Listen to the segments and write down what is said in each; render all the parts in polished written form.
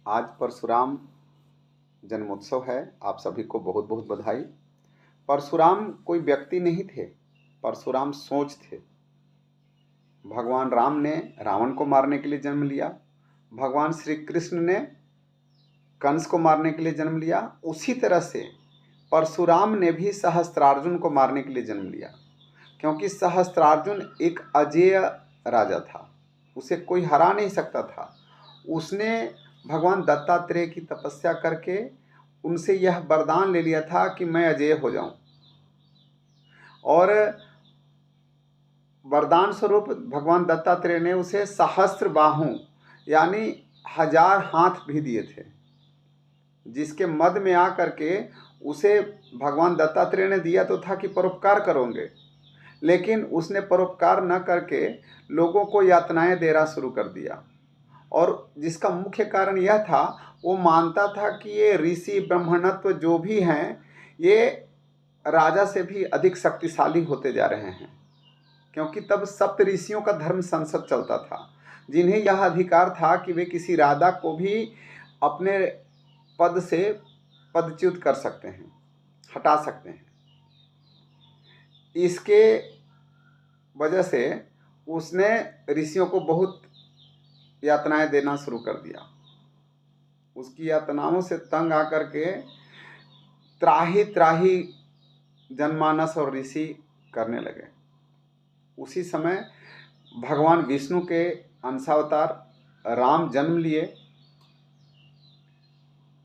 आज परशुराम जन्मोत्सव है। आप सभी को बहुत बहुत बधाई। परशुराम कोई व्यक्ति नहीं थे, परशुराम सोच थे। भगवान राम ने रावण को मारने के लिए जन्म लिया, भगवान श्री कृष्ण ने कंस को मारने के लिए जन्म लिया। उसी तरह से परशुराम ने भी सहस्त्रार्जुन को मारने के लिए जन्म लिया, क्योंकि सहस्त्रार्जुन एक अजेय राजा था, उसे कोई हरा नहीं सकता था। उसने भगवान दत्तात्रेय की तपस्या करके उनसे यह वरदान ले लिया था कि मैं अजेय हो जाऊं, और वरदान स्वरूप भगवान दत्तात्रेय ने उसे सहस्त्र बाहु यानी 1000 हाथ भी दिए थे, जिसके मद में आकर के उसे भगवान दत्तात्रेय ने दिया तो था कि परोपकार करोगे, लेकिन उसने परोपकार न करके लोगों को यातनाएं देना शुरू कर दिया। और जिसका मुख्य कारण यह था, वो मानता था कि ये ऋषि ब्रह्मणत्व जो भी हैं, ये राजा से भी अधिक शक्तिशाली होते जा रहे हैं, क्योंकि तब सप्त ऋषियों का धर्म संसद चलता था, जिन्हें यह अधिकार था कि वे किसी राजा को भी अपने पद से पदच्युत कर सकते हैं, हटा सकते हैं। इसके वजह से उसने ऋषियों को बहुत यातनाएं देना शुरू कर दिया। उसकी यातनाओं से तंग आकर के त्राही त्राही जनमानस और ऋषि करने लगे। उसी समय भगवान विष्णु के अंशावतार राम जन्म लिए,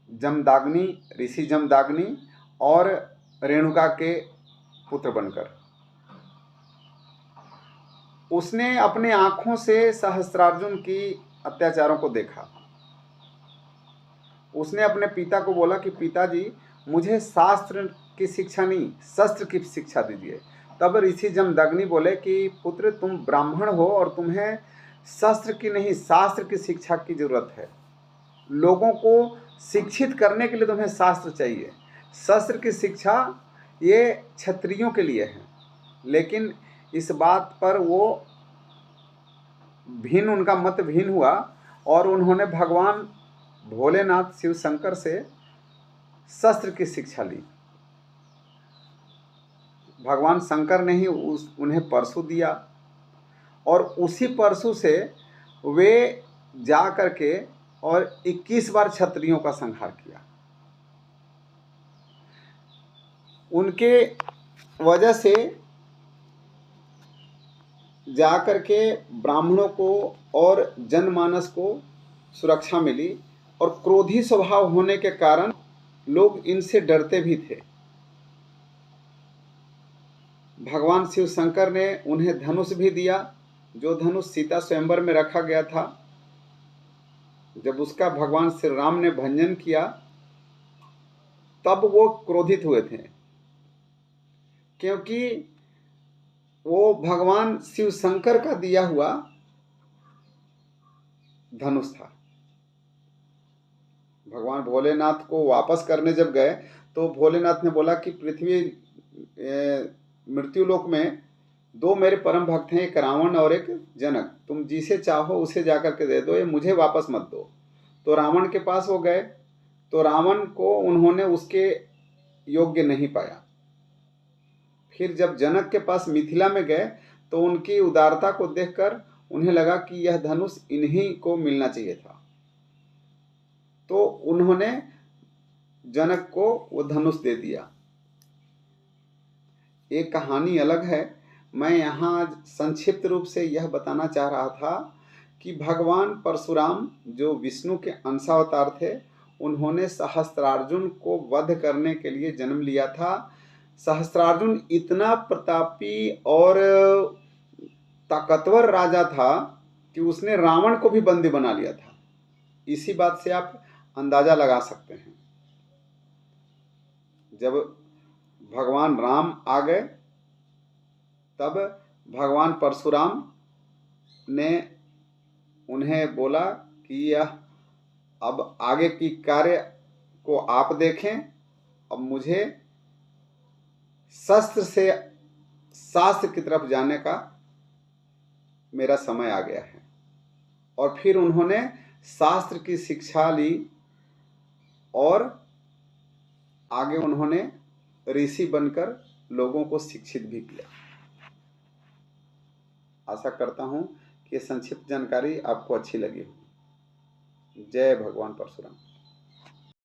जमदाग्नि, ऋषि जमदाग्नि और रेणुका के पुत्र बनकर। उसने अपने आंखों से सहस्त्रार्जुन की अत्याचारों को देखा। उसने अपने पिता को बोला कि पिताजी, मुझे शास्त्र की शिक्षा नहीं, शस्त्र की शिक्षा दीजिए। तब ऋषि जमदग्नि बोले कि पुत्र, तुम ब्राह्मण हो और तुम्हें शस्त्र की नहीं, शास्त्र की शिक्षा की जरूरत है। लोगों को शिक्षित करने के लिए तुम्हें शास्त्र चाहिए। शस्त्र की शिक्षा ये क्षत्रियों के लिए है। लेकिन इस बात पर वो उनका मत भिन्न हुआ और उन्होंने भगवान भोलेनाथ शिव शंकर से शस्त्र की शिक्षा ली। भगवान शंकर ने ही उन्हें परशु दिया, और उसी परशु से वे जा करके और 21 बार क्षत्रियों का संहार किया। उनके वजह से जा करके ब्राह्मणों को और जनमानस को सुरक्षा मिली, और क्रोधी स्वभाव होने के कारण लोग इनसे डरते भी थे। भगवान शिव शंकर ने उन्हें धनुष भी दिया, जो धनुष सीता स्वयंवर में रखा गया था। जब उसका भगवान श्री राम ने भंजन किया, तब वो क्रोधित हुए थे, क्योंकि वो भगवान शिव शंकर का दिया हुआ धनुष था। भगवान भोलेनाथ को वापस करने जब गए, तो भोलेनाथ ने बोला कि पृथ्वी मृत्युलोक में 2 मेरे परम भक्त हैं, एक रावण और एक जनक। तुम जिसे चाहो उसे जाकर के दे दो, ये मुझे वापस मत दो। तो रावण के पास वो गए, तो रावण को उन्होंने उसके योग्य नहीं पाया। फिर जब जनक के पास मिथिला में गए, तो उनकी उदारता को देखकर उन्हें लगा कि यह धनुष इन्हीं को मिलना चाहिए था। तो उन्होंने जनक को वो धनुष दे दिया। एक कहानी अलग है, मैं यहाँ संक्षिप्त रूप से यह बताना चाह रहा था कि भगवान परशुराम जो विष्णु के अंशावतार थे, उन्होंने सहस्त्रार्जुन को वध करने के लिए जन्म लिया था। सहस्त्रार्जुन इतना प्रतापी और ताकतवर राजा था कि उसने रावण को भी बंदी बना लिया था। इसी बात से आप अंदाजा लगा सकते हैं। जब भगवान राम आ गए, तब भगवान परशुराम ने उन्हें बोला कि यह अब आगे की कार्य को आप देखें, अब मुझे शस्त्र से शास्त्र की तरफ जाने का मेरा समय आ गया है। और फिर उन्होंने शास्त्र की शिक्षा ली और आगे उन्होंने ऋषि बनकर लोगों को शिक्षित भी किया। आशा करता हूँ कि ये संक्षिप्त जानकारी आपको अच्छी लगी हो। जय भगवान परशुराम।